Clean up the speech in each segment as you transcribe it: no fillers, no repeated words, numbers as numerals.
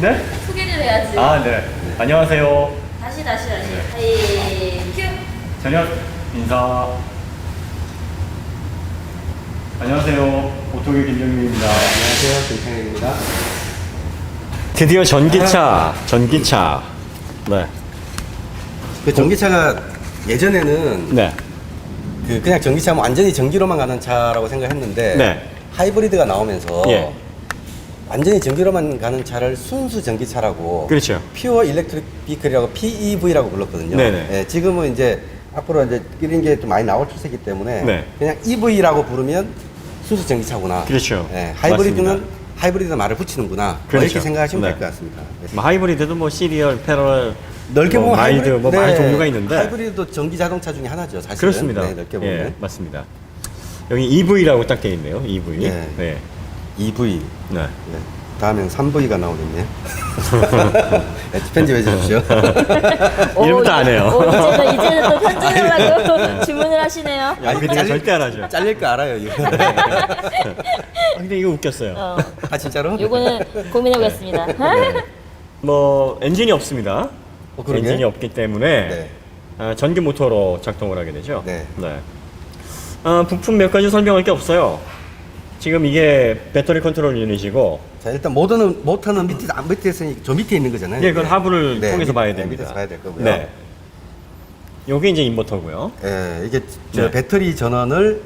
네? 소개를 해야지. 아, 네. 안녕하세요. 다시. 하이 큐. 저녁 인사. 안녕하세요. 오토교 김정민입니다. 안녕하세요, 김창현입니다. 드디어 전기차. 네. 그 전기차가 예전에는 네. 그냥 전기차면 완전히 전기로만 가는 차라고 생각했는데 네. 하이브리드가 나오면서 예. 완전히 전기로만 가는 차를 순수 전기차라고 그렇죠. 퓨어 일렉트릭 비클이라고 PEV라고 불렀거든요. 네네. 예, 지금은 이제 앞으로 이제 이런 게 좀 많이 나올 추세이기 때문에 네. 그냥 EV라고 부르면 순수 전기차구나. 그렇죠. 예, 하이브리드는 맞습니다. 하이브리드 말을 붙이는구나. 뭐 그렇죠. 이렇게 생각하시면 네. 될 것 같습니다. 네. 뭐 하이브리드도 뭐 시리얼, 패럴, 넓게 뭐 보면 마일드 하이브리드, 뭐 많은 종류가 있는데 하이브리드도 전기 자동차 중에 하나죠, 사실은. 그렇습니다. 네, 넓게 보면. 예, 맞습니다. 여기 EV라고 딱 되어 있네요. EV. 네. 네. EV. 네. 네. 다음엔 3V가 나오겠네요. 네, 편집해 주십시오. 이름부터 안 해요. 이제는 또 편집하려고 주문을 하시네요. EV가 절대 안 하죠. 잘릴 거 알아요, 이거. 근데 이거 웃겼어요. 아, 진짜로? 요거는 고민해보겠습니다. 뭐 엔진이 없습니다. 그러게. 엔진이 없기 때문에 네. 전기 모터로 작동을 하게 되죠. 네. 부품 몇 가지 설명할 게 없어요. 지금 이게 배터리 컨트롤 유닛이고, 자, 일단 모터는 밑에서 저 밑에 있는 거잖아요. 그건 하부를 네, 통해서 봐야 네, 됩니다. 밑에서 봐야 될 거고요. 네. 요게 이제 인버터고요. 예, 이게 저 네. 배터리 전원을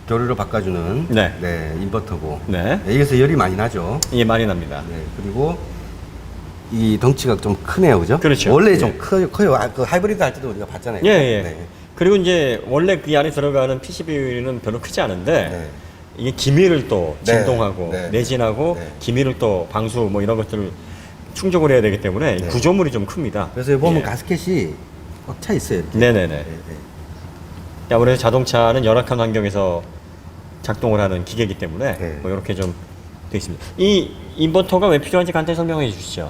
교류로 바꿔주는 네. 인버터고. 네. 여기서 열이 많이 나죠. 이게 많이 납니다. 네, 그리고 이 덩치가 좀 크네요, 그죠? 그렇죠. 원래 예. 좀 커요. 그 하이브리드 할 때도 우리가 봤잖아요. 예, 예. 네. 그리고 이제 원래 그 안에 들어가는 PCB는 별로 크지 않은데, 네. 이게 기미를 또 네. 진동하고 네. 내진하고 네. 기미를 또 방수 뭐 이런 것들을 충족을 해야 되기 때문에 네. 구조물이 좀 큽니다. 그래서 여기 보면 예. 가스켓이 꽉 차 있어요. 이렇게. 네네네. 네, 네. 아무래도 자동차는 열악한 환경에서 작동을 하는 기계이기 때문에 네. 뭐 이렇게 좀 되어 있습니다. 이 인버터가 왜 필요한지 간단히 설명해 주시죠.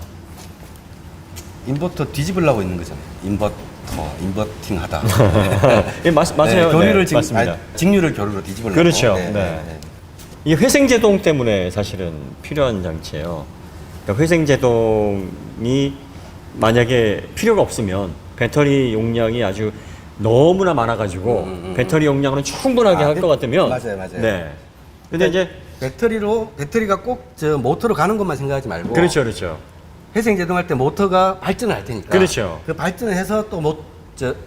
인버터 뒤집으려고 있는 거잖아요. 인버팅 하다. 예, 맞아요. 네, 교류를 네, 맞습니다. 직류를 교류로 뒤집으려고. 그렇죠. 네. 이게 회생제동 때문에 사실은 필요한 장치예요. 그러니까 회생제동이 만약에 필요가 없으면 배터리 용량이 아주 너무나 많아가지고 배터리 용량은 충분하게 할 것 같으면 맞아요. 네. 근데 이제 배터리가 꼭 저 모터로 가는 것만 생각하지 말고. 그렇죠. 회생 제동할 때 모터가 발전을 할 테니까. 그렇죠. 그 발전을 해서 또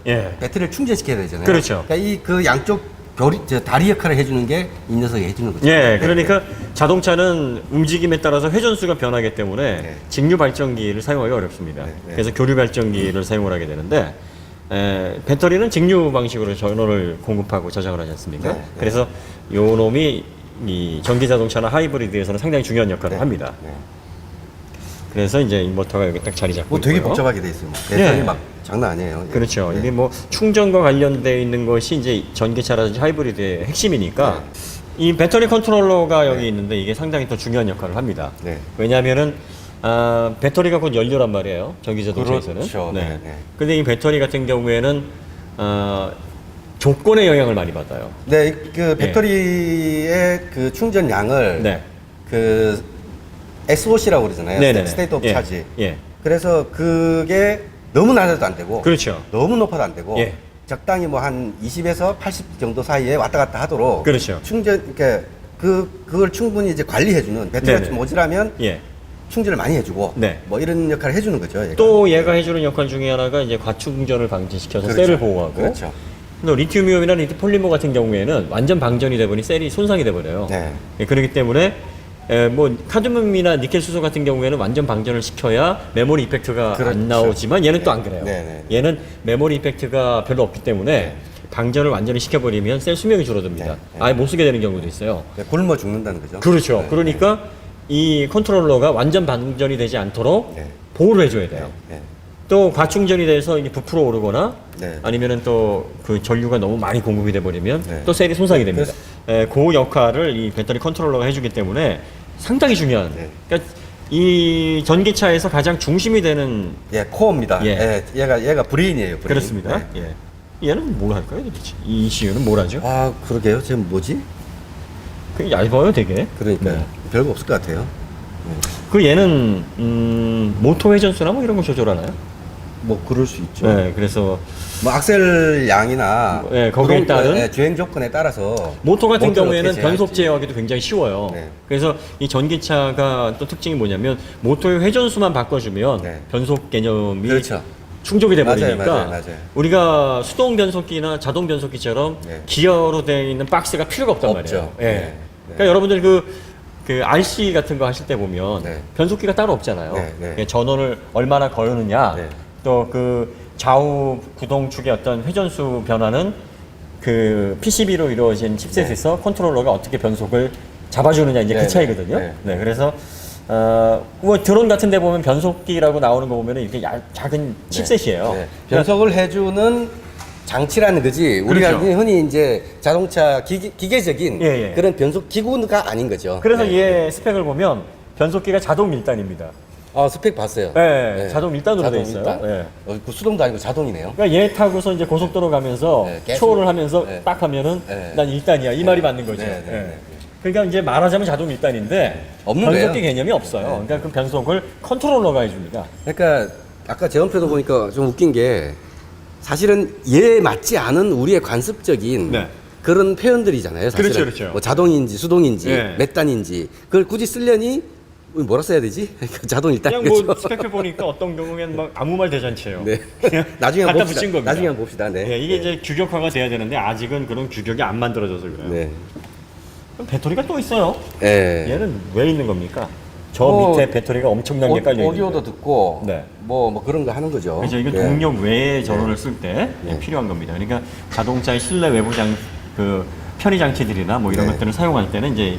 예. 배터리를 충전시켜야 되잖아요. 그렇죠. 그러니까 그 양쪽 다리 역할을 해주는 게 이 녀석이 해주는 거죠. 예, 그러니까 자동차는 움직임에 따라서 회전수가 변하기 때문에 네. 직류 발전기를 사용하기 어렵습니다. 네. 그래서 교류 발전기를 사용을 하게 되는데 배터리는 직류 방식으로 전원을 공급하고 저장을 하지 않습니까? 네. 그래서 요 놈이 이 전기 자동차나 하이브리드에서는 상당히 중요한 역할을 네. 합니다. 네. 그래서 이제 인버터가 여기 딱 자리 잡고 뭐 되게 있고요. 복잡하게 돼 있어요. 배터리 예. 막 장난 아니에요. 예. 그렇죠. 네. 이게 뭐 충전과 관련되어 있는 것이 이제 전기차라든지 하이브리드의 핵심이니까 이 배터리 컨트롤러가 여기 있는데 이게 상당히 또 중요한 역할을 합니다. 네. 왜냐하면은 배터리가 곧 연료란 말이에요. 전기 자동차에서는. 그렇죠. 네, 네. 근데 이 배터리 같은 경우에는 조건의 영향을 많이 받아요. 네, 그 배터리의 그 충전량을 네. 그 SOC라고 그러잖아요. 네네네. 스테이트 오브 예. 차지. 예. 그래서 그게 너무 낮아도 안 되고 그렇죠. 너무 높아도 안 되고 예. 적당히 뭐 한 20에서 80 정도 사이에 왔다 갔다 하도록 그렇죠. 그러니까 그걸 충분히 이제 관리해주는 배터리가 네네. 좀 모자라면 예. 충전을 많이 해주고 네. 뭐 이런 역할을 해주는 거죠. 얘가. 또 얘가 해주는 역할 중에 하나가 이제 과충전을 방지시켜서 그렇죠. 셀을 보호하고. 그렇죠. 근데 리튬이온이나 리튬폴리머 같은 경우에는 완전 방전이 되버니 셀이 손상이 돼버려요. 네. 예, 그렇기 때문에 뭐 카드뮴이나 니켈 수소 같은 경우에는 완전 방전을 시켜야 메모리 이펙트가 그렇죠. 안 나오지만 얘는 네. 또 안 그래요. 네. 얘는 메모리 이펙트가 별로 없기 때문에 방전을 완전히 시켜버리면 셀 수명이 줄어듭니다. 네. 아예 못 쓰게 되는 경우도 있어요. 굶어 죽는다는 거죠. 그렇죠. 네. 그러니까 이 컨트롤러가 완전 방전이 되지 않도록 네. 보호를 해줘야 돼요. 네. 또 과충전이 돼서 이게 부풀어 오르거나 네. 아니면은 또 그 전류가 너무 많이 공급이 돼 버리면 네. 또 셀이 손상이 됩니다. 그 역할을 이 배터리 컨트롤러가 해주기 때문에 상당히 중요한. 네. 그러니까 이 전기차에서 가장 중심이 되는 예, 코어입니다. 예. 얘가 브레인이에요. 브레인. 그렇습니다. 네. 예. 얘는 뭘 할까요, 도대체? 이 ECU는 뭘 하죠? 아, 그러게요. 지금 뭐지? 그게 얇아요, 되게. 그러니까 네. 별거 없을 것 같아요. 그 얘는 모터 회전수나 뭐 이런 거 조절하나요? 뭐 그럴 수 있죠. 네, 그래서 뭐 악셀 양이나 네, 거기에 따른 주행 조건에 따라서 모터 같은 모터를 경우에는 어떻게 변속 제어할지. 제어하기도 굉장히 쉬워요. 네. 그래서 이 전기차가 또 특징이 뭐냐면 모터의 회전수만 바꿔주면 네. 변속 개념이 그렇죠. 충족이 돼 버리니까 맞아요. 우리가 수동 변속기나 자동 변속기처럼 네. 기어로 되어 있는 박스가 필요가 없단 없죠. 말이에요. 예. 네. 그러니까 여러분들 그 RC 같은 거 하실 때 보면 네. 변속기가 따로 없잖아요. 네, 네. 그냥 전원을 얼마나 거느냐, 네. 또 그 좌우 구동축의 어떤 회전수 변화는 그 PCB로 이루어진 칩셋에서 컨트롤러가 어떻게 변속을 잡아주느냐 이제 네, 그 차이거든요. 네. 네, 그래서 뭐 드론 같은 데 보면 변속기라고 나오는 거 보면 이렇게 작은 칩셋이에요. 네. 변속을 해주는 장치라는 거지. 우리가 그렇죠. 흔히 이제 자동차 기계적인 예, 예. 그런 변속 기구가 아닌 거죠. 그래서 네. 얘 스펙을 보면 변속기가 자동 밀단입니다. 스펙 봤어요. 네, 자동 밀단으로 돼 있어요. 밀단. 네. 그 수동도 아니고 자동이네요. 그러니까 얘 타고서 이제 고속도로 가면서 네, 계속. 초월을 하면서 네. 딱 하면은 네. 난 1단이야. 이 말이 맞는 거죠. 네, 네, 네. 그러니까 이제 말하자면 자동 1단인데 없는 변속기 거예요. 개념이 없어요. 네. 그러니까 그 변속을 컨트롤러가 해줍니다. 그러니까 아까 제원표도 보니까 좀 웃긴 게 사실은 얘에 맞지 않은 우리의 관습적인 네. 그런 표현들이잖아요. 사실은. 그렇죠, 그렇죠. 뭐 자동인지 수동인지 네. 몇 단인지 그걸 굳이 쓰려니 뭐라 써야 되지? 자동 일단 그냥 뭐 스펙을 보니까 어떤 경우에는 막 아무 말 대잔치예요. 네. 그냥 나중에 갖다 한번 봅시다. 붙인 겁니다. 나중에 한번 봅시다. 네. 예, 이게 이제 규격화가 돼야 되는데 아직은 그런 규격이 안 만들어져서 그래요. 네. 그럼 배터리가 또 있어요. 네. 얘는 왜 있는 겁니까? 저 뭐, 밑에 배터리가 엄청나게 깔려 있는 오디오도 듣고 네. 뭐 그런 거 하는 거죠. 그래서 이게 네. 동력 외에 전원을 쓸 때 네. 필요한 겁니다. 그러니까 자동차의 실내 외부 그 편의 장치들이나 뭐 이런 네. 것들을 사용할 때는 이제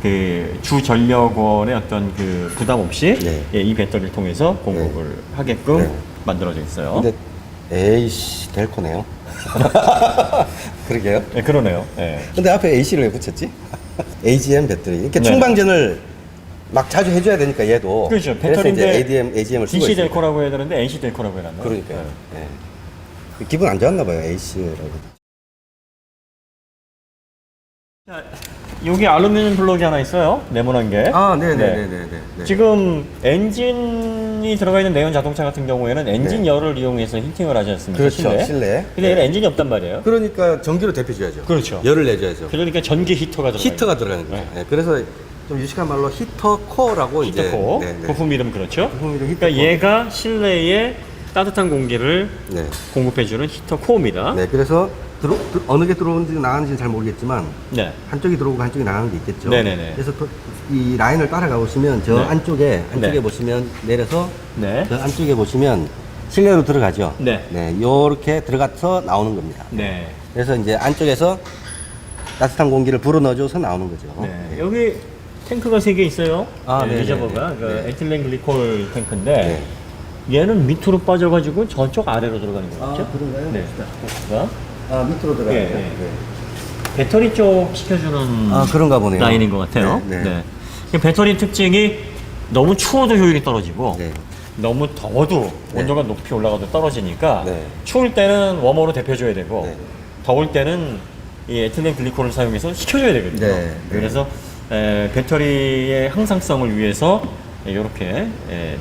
그 주 전력원의 어떤 그 부담 없이 네. 예, 이 배터리를 통해서 공급을 하게끔 네. 만들어져 있어요. 근데 에이씨 델코네요. 그러게요. 네, 그러네요. 예. 근데 앞에 AC를 왜 붙였지? AGM 배터리. 이렇게 네. 충방전을 막 자주 해줘야 되니까 얘도. 그렇죠. 그래서 배터리인데 이제 AGM을 쓰고 DC 있어요. 델코라고 해야 되는데 NC 델코라고 해놨나요? 그러니까요. 네. 네. 기분 안 좋았나 봐요, AC라고. 자, 여기 알루미늄 블록이 하나 있어요. 네모난 게. 네네네네. 지금 엔진이 들어가 있는 내연 자동차 같은 경우에는 엔진 네. 열을 이용해서 히팅을 하지 않습니까? 그렇죠, 실내. 근데 얘는 엔진이 없단 말이에요. 그러니까 전기로 데펴줘야죠. 그렇죠. 열을 내줘야죠. 그러니까 전기 히터가 들어가 히터가 들어가는 거죠. 네, 그래서 좀 유식한 말로 히터 코어라고 이제. 히터코. 네, 네. 부품 이름 그렇죠. 부품 이름 히터코. 그러니까 얘가 실내에 따뜻한 공기를 네. 공급해주는 히터 코어입니다. 네, 그래서 어느 게 들어오는지 나가는지는 잘 모르겠지만 네. 한쪽이 들어오고 한쪽이 나가는 게 있겠죠. 네네네. 그래서 이 라인을 따라가 보시면 저 네. 안쪽에 네. 보시면 내려서 네. 저 안쪽에 보시면 실내로 들어가죠. 네. 요렇게 들어가서 나오는 겁니다. 네. 그래서 이제 안쪽에서 따뜻한 공기를 불어 넣어줘서 나오는 거죠. 네. 여기 탱크가 3개 있어요. 아, 네, 네네네. 리저버가 그 네. 에틸렌 글리콜 탱크인데 네. 얘는 밑으로 빠져가지고 저쪽 아래로 들어가는 거죠. 아, 그런가요? 네. 보스가 아, 밑으로 들어가요. 예, 예. 배터리 쪽 시켜주는 아, 그런가 보네요. 라인인 것 같아요. 네, 네. 네. 배터리 특징이 너무 추워도 효율이 떨어지고 네. 너무 더워도 네. 온도가 높이 올라가도 떨어지니까 네. 추울 때는 웜으로 데펴줘야 되고 네. 더울 때는 이 에틸렌 글리콜을 사용해서 식혀줘야 되거든요. 네, 네. 그래서 배터리의 항상성을 위해서 이렇게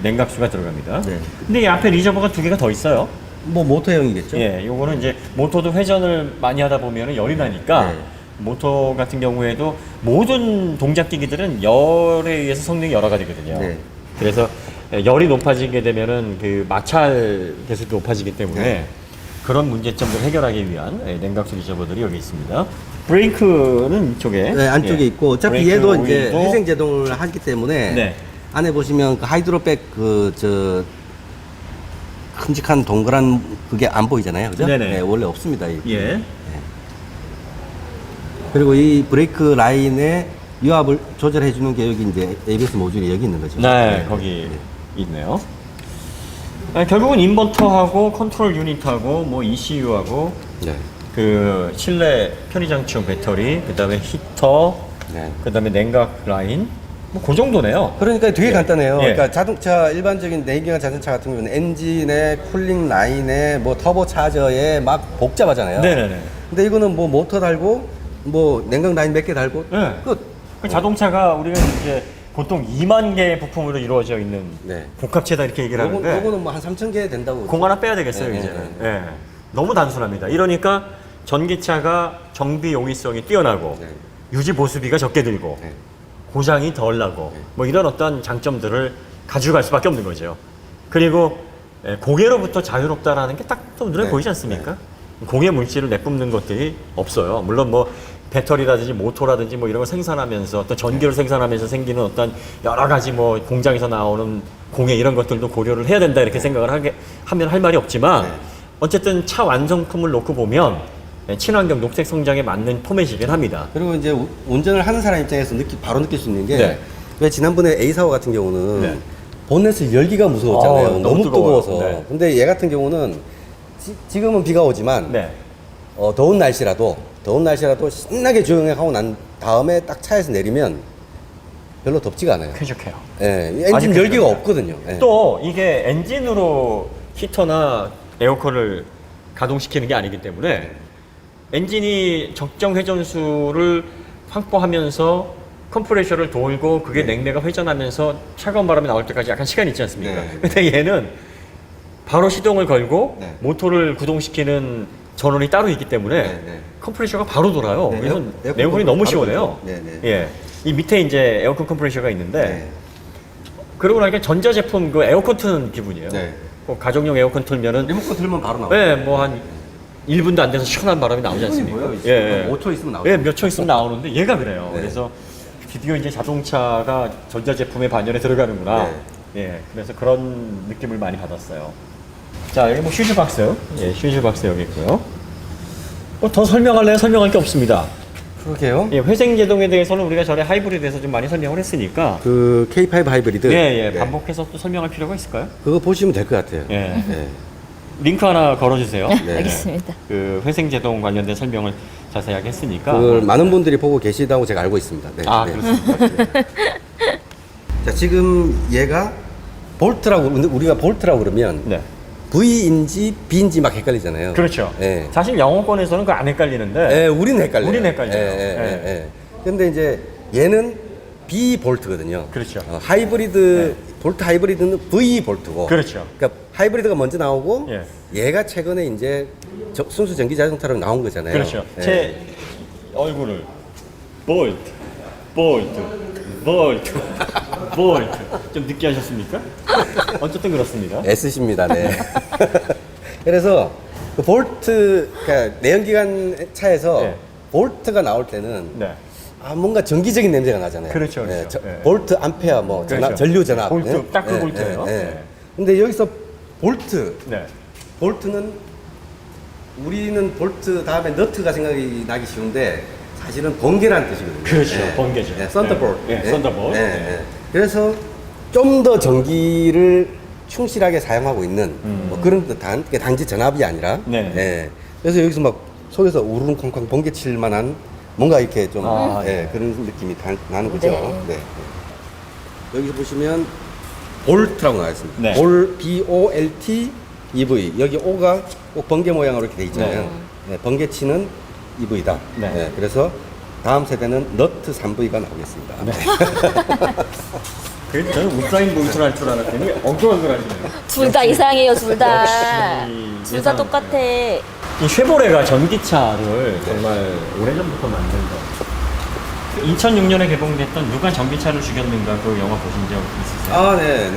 냉각수가 들어갑니다. 네. 근데 이 앞에 리저버가 2개가 더 있어요. 뭐 모터형이겠죠? 예, 요거는 이제 모터도 회전을 많이 하다 보면 열이 나니까 네. 모터 같은 경우에도 모든 동작기기들은 열에 의해서 성능이 여러 가지거든요. 네. 그래서 열이 높아지게 되면은 그 마찰 계속이 높아지기 때문에 네. 그런 문제점을 해결하기 위한 냉각수 리저버들이 여기 있습니다. 브레이크는 이쪽에 네, 안쪽에 예, 있고 어차피 브레이크 얘도 이제 오일도 회생 제동을 하기 때문에 네. 안에 보시면 그 하이드로백 저 큼직한 동그란 그게 안 보이잖아요, 그죠? 네네. 네, 원래 없습니다. 이게. 예. 그리고 이 브레이크 라인에 유압을 조절해 주는 게 여기 이제 ABS 모듈이 여기 있는 거죠. 네, 거기 있네요. 결국은 인버터하고 컨트롤 유닛하고 뭐 ECU하고 네. 그 실내 편의장치용 배터리, 그다음에 히터, 네. 그다음에 냉각 라인, 뭐 그 정도네요. 그러니까 되게 예. 간단해요. 예. 그러니까 자동차 일반적인 내연기관 자동차 같은 경우는 엔진에 쿨링 라인에 뭐 터보 차저에 막 복잡하잖아요. 네네네. 근데 이거는 뭐 모터 달고 뭐 냉각 라인 몇 개 달고 네. 끝. 그 자동차가 우리가 이제 보통 2만 개의 부품으로 이루어져 있는 네. 복합체다 이렇게 얘기를 하는데 요거는 뭐 한 3,000개 된다고. 공 하나 빼야 되겠어요, 네, 이제는. 네, 예. 너무 단순합니다. 이러니까 전기차가 정비 용이성이 뛰어나고 네. 유지 보수비가 적게 들고 네. 고장이 덜 나고 뭐 이런 어떤 장점들을 가져갈 수밖에 없는 거죠. 그리고 공해로부터 자유롭다라는 게 딱 또 눈에 네. 보이지 않습니까? 공해 물질을 내뿜는 것들이 없어요. 물론 뭐 배터리라든지 모토라든지 뭐 이런 걸 생산하면서 어떤 전기를 생산하면서 생기는 어떤 여러 가지 뭐 공장에서 나오는 공해 이런 것들도 고려를 해야 된다 이렇게 생각을 하면 할 말이 없지만 네. 어쨌든 차 완성품을 놓고 보면 친환경 녹색 성장에 맞는 포맷이긴 합니다. 그리고 이제 운전을 하는 사람 입장에서 바로 느낄 수 있는 게 네. 왜 지난번에 A45 같은 경우는 네. 본넷을 열기가 무서웠잖아요. 너무 너무 뜨거워요. 뜨거워서. 네. 근데 얘 같은 경우는 지금은 비가 오지만 네. 더운 날씨라도 신나게 조용히 하고 난 다음에 딱 차에서 내리면 별로 덥지가 않아요. 쾌적해요. 예, 아직 엔진 열기가 쾌적해요. 없거든요. 예. 또 이게 엔진으로 히터나 에어컨을 가동시키는 게 아니기 때문에 엔진이 적정 회전수를 확보하면서 컴프레셔를 돌고 그게 냉매가 회전하면서 차가운 바람이 나올 때까지 약간 시간이 있지 않습니까? 네. 근데 얘는 바로 시동을 걸고 네. 모터를 구동시키는 전원이 따로 있기 때문에 네, 네. 컴프레셔가 바로 돌아요. 네, 그래서 에어컨 에어컨이 너무 바로 시원해요. 돌죠. 네, 네. 예. 이 밑에 이제 에어컨 컴프레셔가 있는데 네. 그러고 나니까 전자제품 그 에어컨 트는 기분이에요. 네. 뭐 가정용 에어컨 틀면은 리모컨 틀면 바로 나와요. 네, 뭐 한 1분도 안 돼서 시원한 바람이 나오지 않습니까? 뭐예요? 예, 예. 5초 있으면 나오죠. 예, 몇 초 있으면 나오는데 얘가 그래요. 네. 그래서 드디어 이제 자동차가 전자제품의 반열에 들어가는구나. 네. 예, 그래서 그런 느낌을 많이 받았어요. 자, 여기 뭐 슈즈박스. 예, 슈즈박스 여기 있고요. 뭐 더 설명할래요? 설명할 게 없습니다. 그러게요. 예, 회생제동에 대해서는 우리가 전에 하이브리드에서 좀 많이 설명을 했으니까 그 K5 하이브리드. 예, 예, 네. 반복해서 또 설명할 필요가 있을까요? 그거 보시면 될 것 같아요. 예. 네. 링크 하나 걸어주세요. 네. 알겠습니다. 그 회생제동 관련된 설명을 자세하게 했으니까. 그걸 많은 분들이 보고 계시다고 제가 알고 있습니다. 네. 아, 네. 그렇습니까? 자, 지금 얘가 볼트라고 우리가 볼트라고 그러면 네. V인지 B인지 막 헷갈리잖아요. 그렇죠. 예. 사실 영어권에서는 그거 안 헷갈리는데. 예, 우리는 헷갈려요. 우리는 헷갈려요. 예. 근데 이제 얘는 B 볼트거든요. 그렇죠. 하이브리드 볼트 하이브리드는 V 볼트고. 그렇죠. 그러니까 하이브리드가 먼저 나오고 예. 얘가 최근에 이제 순수 전기 자동차로 나온 거잖아요. 그렇죠. 예. 제 얼굴을 볼트, 볼트, 볼트, 볼트. 좀 늦게 하셨습니까? 어쨌든 그렇습니다. S십니다. 네. 그래서 그 볼트, 그러니까 내연기관 차에서 네. 볼트가 나올 때는 네. 뭔가 전기적인 냄새가 나잖아요. 그렇죠, 그렇죠. 네. 볼트, 암페어, 뭐 그렇죠. 전류 전압. 볼트, 딱 그 볼트예요. 네. 근데 여기서 볼트, 네. 볼트는 우리는 볼트 다음에 너트가 생각이 나기 쉬운데 사실은 번개라는 뜻이거든요. 그렇죠. 번개죠. 네, 썬더볼트. 네, 썬더볼트. 네. 그래서 좀 더 전기를 충실하게 사용하고 있는 뭐 그런 듯한 그게 단지 전압이 아니라. 네. 예. 그래서 여기서 막 속에서 우르릉쾅쾅 번개 칠 만한 뭔가 이렇게 좀 네. 그런 느낌이 나는 거죠. 네. 네. 여기서 보시면 볼트라고 나와 있습니다. 네. 볼 BOLT EV 여기 O가 꼭 번개 모양으로 이렇게 돼 있잖아요. 네, 번개 치는 EV다. 네. 그래서 다음 세대는 너트 3V가 나오겠습니다. 그래도 저는 우사인 볼트를 할 줄 알았더니 엉뚱한 걸 하시네요. 둘 다 이상해요, 둘 다. 역시 둘 다 예상- 똑같아. 이 쉐보레가 전기차를 정말 오래전부터 만든 거. 2006년에 개봉됐던 누가 전기차를 죽였는가 그 영화 보신 적 있으세요? 아, 네.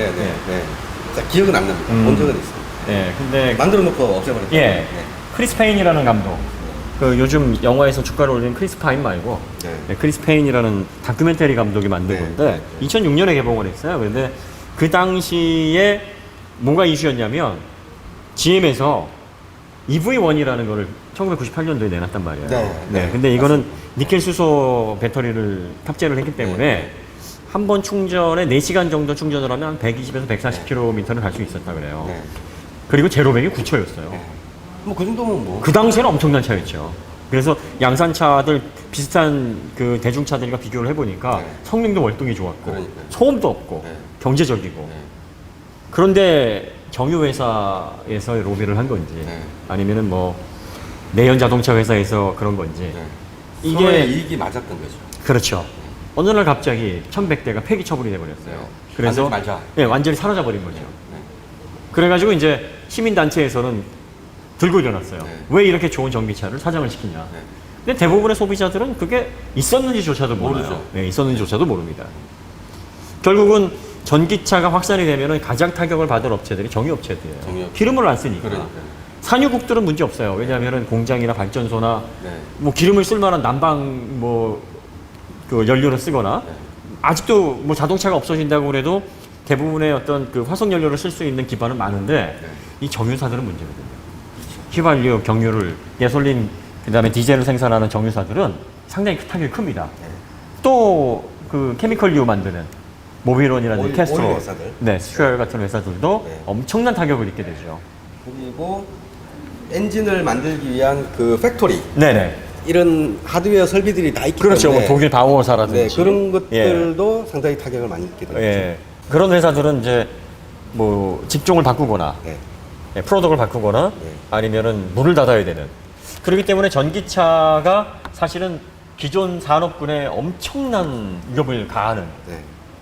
자, 기억은 안 납니다. 본 적은 있습니다. 네, 근데 만들어 놓고 없애버렸다. 예, 네. 크리스 페인이라는 감독. 그 요즘 영화에서 주가를 올리는 크리스 파인 말고 네. 크리스 페인이라는 다큐멘터리 감독이 만든 네. 건데 2006년에 개봉을 했어요. 근데 그 당시에 뭐가 이슈였냐면 GM에서 EV1이라는 거를 1998년도에 내놨단 말이에요. 네. 근데 이거는 니켈 수소 배터리를 탑재를 했기 때문에 한 번 충전에 4시간 정도 충전을 하면 120에서 140km를 갈 수 있었다 그래요. 네. 그리고 제로백이 9초였어요. 뭐 그 정도면 뭐. 그 당시에는 엄청난 차였죠. 그래서 양산차들 비슷한 그 대중차들과 비교를 해보니까 네. 성능도 월등히 좋았고 그러니까요. 소음도 없고 네. 경제적이고 그런데 정유회사에서 로비를 한 건지 네. 아니면은 뭐 내연 자동차 회사에서 그런 건지 네. 이게 서로의 이익이 맞았던 거죠. 그렇죠. 어느 날 갑자기 1100대가 폐기 처분이 돼버렸어요. 그래서 만들지 말자. 네, 완전히 사라져 버린 거죠. 네. 그래가지고 이제 시민단체에서는 들고 일어났어요. 네. 왜 이렇게 좋은 전기차를 사장을 시키냐. 네. 근데 대부분의 소비자들은 그게 있었는지조차도 몰라요. 모르죠. 네, 있었는지조차도 모릅니다. 결국은 전기차가 확산이 되면 가장 타격을 받을 업체들이 정유업체들이에요. 정유업체. 기름을 안 쓰니까. 그러니까요. 산유국들은 문제 없어요. 왜냐하면 공장이나 발전소나 네. 뭐 기름을 쓸 만한 난방 그 연료를 쓰거나 네. 아직도 뭐 자동차가 없어진다고 그래도 대부분의 어떤 그 화석 연료를 쓸 수 있는 기반은 많은데 네. 이 정유사들은 문제거든요. 휘발유, 경유를 가솔린 그다음에 디젤을 생산하는 정유사들은 상당히 타격이 큽니다. 네. 또 그 케미컬유 만드는 모빌원이라든지 오일 캐스트로, 회사들. 네, 스튜얼 같은 회사들도 네. 엄청난 타격을 입게 되죠. 그리고 엔진을 만들기 위한 그 팩토리 네네. 이런 하드웨어 설비들이 다 있기 그렇죠. 때문에 뭐 독일 바우어사라든지 네, 그런 것들도 상당히 타격을 많이 입게 되죠. 예. 그런 회사들은 이제 뭐 직종을 바꾸거나 네. 예, 프로덕을 바꾸거나 네. 아니면은 문을 닫아야 되는. 그렇기 때문에 전기차가 사실은 기존 산업군에 엄청난 위협을 가하는 네.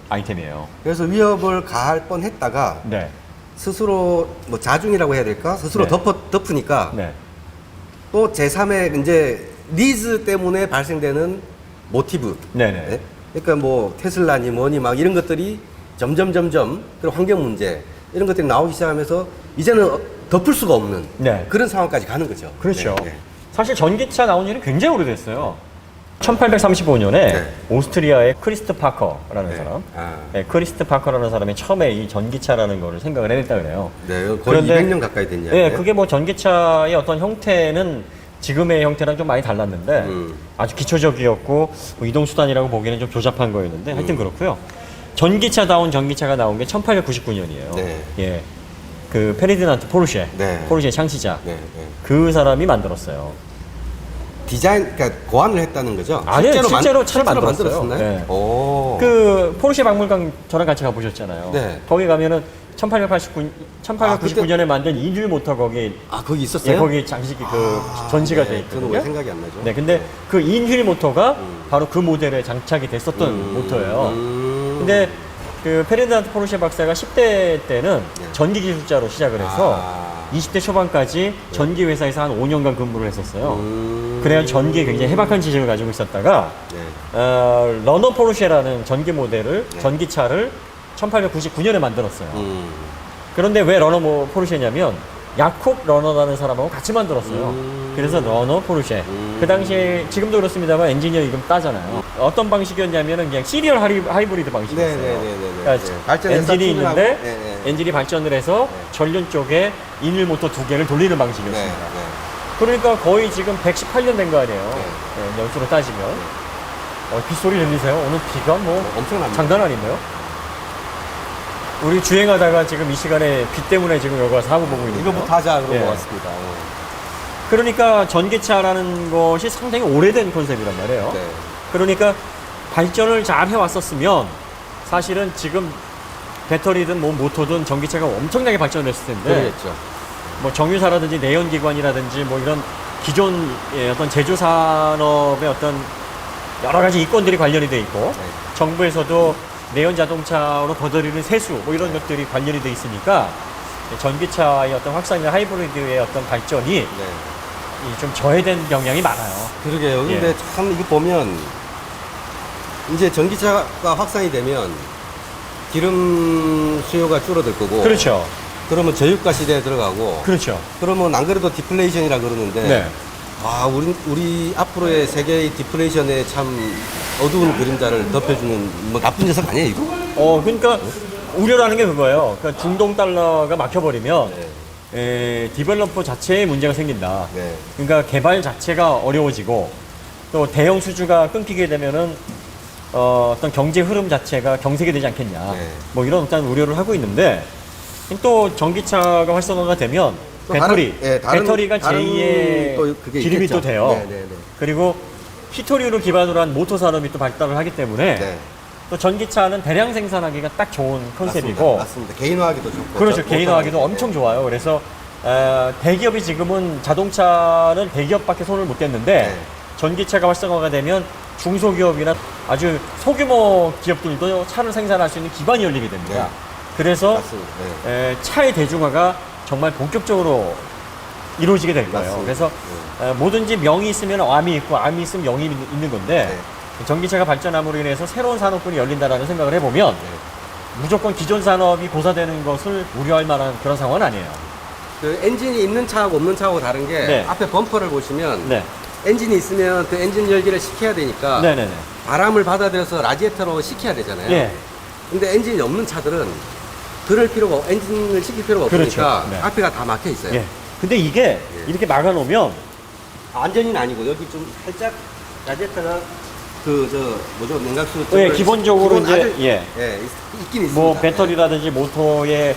아이템이에요. 그래서 위협을 가할 뻔했다가 네. 스스로 뭐 자중이라고 해야 될까? 스스로 네. 덮으니까 네. 또 제3의 이제 니즈 때문에 발생되는 모티브. 네네. 네? 그러니까 뭐 테슬라니 뭐니 막 이런 것들이 점점 그런 환경 문제 이런 것들이 나오기 시작하면서 이제는 덮을 수가 없는 네. 그런 상황까지 가는 거죠. 그렇죠. 네, 네. 사실 전기차 나온 지는 굉장히 오래됐어요. 1835년에 네. 오스트리아의 크리스트 파커라는 네. 사람, 아. 네, 크리스트 파커라는 사람이 처음에 이 전기차라는 거를 생각을 해냈다 그래요. 네, 거의 그런데 200년 가까이 된 예, 이야기예요. 그게 뭐 전기차의 어떤 형태는 지금의 형태랑 좀 많이 달랐는데 아주 기초적이었고 뭐 이동수단이라고 보기에는 좀 조잡한 거였는데 하여튼 그렇고요. 전기차다운 전기차가 나온 게 1899년이에요. 네. 예, 그 페르디난트 포르쉐, 네. 포르쉐 창시자, 네, 네. 그 사람이 만들었어요. 디자인, 그러니까 고안을 했다는 거죠? 아니요, 실제로 차를 실제로 만들었어요. 만들었었나요? 네. 오. 그 포르쉐 박물관 저랑 같이 가보셨잖아요. 네. 거기 가면은 1899년에 만든 인줄 모터 거기 거기 있었어요? 예, 거기 장식이 그 전시가 네, 돼 저는 있거든요. 왜 생각이 안 나죠? 네, 근데 그 인휠 모터가 바로 그 모델에 장착이 됐었던 모터예요. 근데 그 페르디난트 포르쉐 박사가 10대 때는 네. 전기 기술자로 시작을 해서 아. 20대 초반까지 전기 회사에서 한 5년간 근무를 했었어요. 음. 그래야 전기에 굉장히 해박한 지식을 가지고 있었다가 네. 러너 포르쉐라는 전기 모델을 네. 전기차를 1899년에 만들었어요. 음. 그런데 왜 러너 포르쉐냐면 야콥 러너라는 사람하고 같이 만들었어요. 그래서 러너 포르쉐. 그 당시에 지금도 그렇습니다만 엔지니어 이름 따잖아요. 어떤 방식이었냐면은 그냥 시리얼 하이브리드 방식이었어요. 네네네네. 그러니까 네. 발전해서 엔진이 충분하고, 있는데 네, 네. 엔진이 발전을 해서 전륜 쪽에 인일 모터 두 개를 돌리는 네. 방식이었습니다. 네. 그러니까 거의 지금 118년 된 거 아니에요. 네. 네, 연수로 따지면. 빗소리 들리세요? 오늘 비가 뭐 엄청납니다. 장난 아닌데요? 우리 주행하다가 지금 이 시간에 비 때문에 지금 여기 와서 사고 보고 있는 거예요. 이거부터 하자 그러고 예. 왔습니다. 그러니까 전기차라는 것이 상당히 오래된 컨셉이란 말이에요. 네. 그러니까 발전을 잘 해왔었으면 사실은 지금 배터리든 뭐 모터든 전기차가 엄청나게 발전을 했을 텐데 그러겠죠. 뭐 정유사라든지 내연기관이라든지 뭐 이런 기존 어떤 제조산업의 어떤 여러 가지 이권들이 관련이 돼 있고 네. 정부에서도 내연 자동차로 거둬들이는 세수 뭐 이런 것들이 관련이 돼 있으니까 전기차의 어떤 확산이나 하이브리드의 어떤 발전이 네. 좀 저해된 경향이 많아요. 그러게요. 근데 예. 참 이거 보면 이제 전기차가 확산이 되면 기름 수요가 줄어들 거고. 그렇죠. 그러면 저유가 시대에 들어가고. 그렇죠. 그러면 안 그래도 디플레이션이라 그러는데. 네. 우리 앞으로의 세계의 디플레이션에 참 어두운 그림자를 덮여주는 뭐 나쁜 녀석 아니에요, 이거? 그러니까 우려라는 게 그거예요. 그러니까 중동 달러가 막혀버리면 디벨로퍼 자체에 문제가 생긴다. 네. 그러니까 개발 자체가 어려워지고 또 대형 수주가 끊기게 되면은 어떤 경제 흐름 자체가 경색이 되지 않겠냐. 네. 뭐 이런 어떤 우려를 하고 있는데 또 전기차가 활성화가 되면 또 배터리, 다른 배터리가 다른 제2의 또 그게 기름이 있겠죠. 또 돼요. 네, 네, 네. 그리고 히토류를 기반으로 한 모터 산업이 또 발달을 하기 때문에 네. 또 전기차는 대량 생산하기가 딱 좋은 컨셉이고 맞습니다. 개인화하기도 좋고. 그렇죠. 개인화하기도 엄청 좋아요. 그래서 대기업이 지금은 자동차는 대기업밖에 손을 못 댔는데 네. 전기차가 활성화가 되면 중소기업이나 아주 소규모 기업들도 차를 생산할 수 있는 기반이 열리게 됩니다. 네. 그래서 맞습니다. 네. 차의 대중화가 정말 본격적으로 이루어지게 될 거예요. 맞습니다. 그래서 뭐든지 명이 있으면 암이 있고 암이 있으면 명이 있는 건데 네. 전기차가 발전함으로 인해서 새로운 산업군이 열린다라는 생각을 해보면 무조건 기존 산업이 고사되는 것을 우려할 만한 그런 상황은 아니에요. 그 엔진이 있는 차하고 없는 차하고 다른 게 네. 앞에 범퍼를 보시면 네. 엔진이 있으면 그 엔진 열기를 식혀야 되니까 네네네. 바람을 받아들여서 라디에이터로 식혀야 되잖아요. 예. 근데 엔진이 없는 차들은 그럴 필요가 엔진을 식힐 필요가 그렇죠. 없으니까 네. 앞에가 다 막혀 있어요. 예. 근데 이게 이렇게 막아놓으면 완전히는 아니고 여기 좀 살짝 라디에이터가 뭐죠 냉각수 예, 기본적으로 이제 아주, 예. 있긴 있습니다. 뭐 배터리라든지 모터에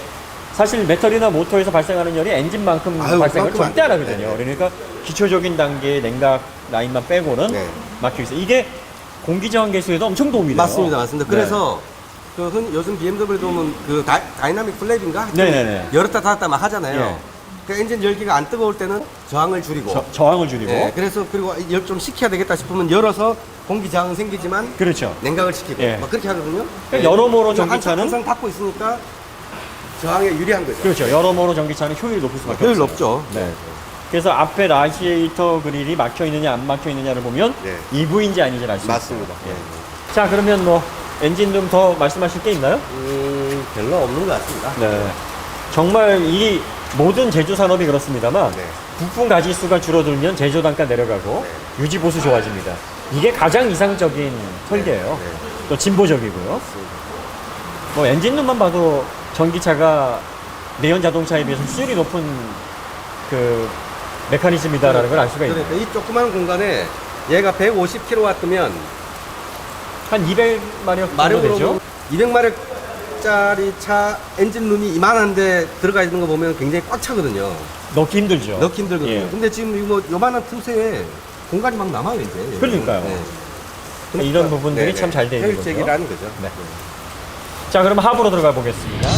사실 배터리나 모터에서 발생하는 열이 엔진만큼 아유, 발생을 그만큼 절대 안 안 하거든요. 돼요. 네. 그러니까 기초적인 단계의 냉각 라인만 빼고는 네. 막혀 있어요. 이게 공기저항 개수에도 엄청 도움이 돼요. 맞습니다. 네. 그래서 요즘 BMW도 보면 그 다이나믹 플랩인가? 네네네. 열었다 닫았다 막 하잖아요. 예. 그 엔진 열기가 안 뜨거울 때는 저항을 줄이고. 저항을 줄이고. 예, 그래서 그리고 열 좀 식혀야 되겠다 싶으면 열어서 공기 저항은 생기지만 그렇죠. 냉각을 시키고 예. 막 그렇게 하거든요. 그러니까 여러모로 그리고 전기차는- 항상 닫고 있으니까 저항에 유리한 거죠. 그렇죠. 여러모로 전기차는 효율이 높을 수밖에 효율 없어요. 높죠. 네. 그래서 앞에 라디에이터 그릴이 막혀 있느냐 안 막혀 있느냐를 보면 네. EV인지 아닌지를 알 수 있어요. 맞습니다. 예. 자, 그러면 뭐 엔진 좀 더 말씀하실 게 있나요? 별로 없는 것 같습니다. 네. 정말 이 모든 제조 산업이 그렇습니다만 네. 부품 가지수가 줄어들면 제조 단가 내려가고 유지 보수 좋아집니다. 이게 가장 이상적인 설계예요. 네. 또 진보적이고요. 뭐 엔진룸만 봐도 전기차가 내연 자동차에 비해서 수율이 높은 그 메커니즘이다라는 걸 알 수가 있어요. 그러니까 이 조그마한 공간에 얘가 150kW면 한 200마력 정도 마력으로 되죠? 200마력짜리 차 엔진룸이 이만한데 들어가 있는 거 보면 굉장히 꽉 차거든요. 넣기 힘들죠. 넣기 힘들거든요. 예. 근데 지금 이거 요만한 틈새에 공간이 막 남아요, 이제. 그러니까요. 그러니까 이런 부분들이 참 잘 돼 있는 거죠. 효율적이라는 거죠. 네. 자, 그럼 하부로 들어가 보겠습니다.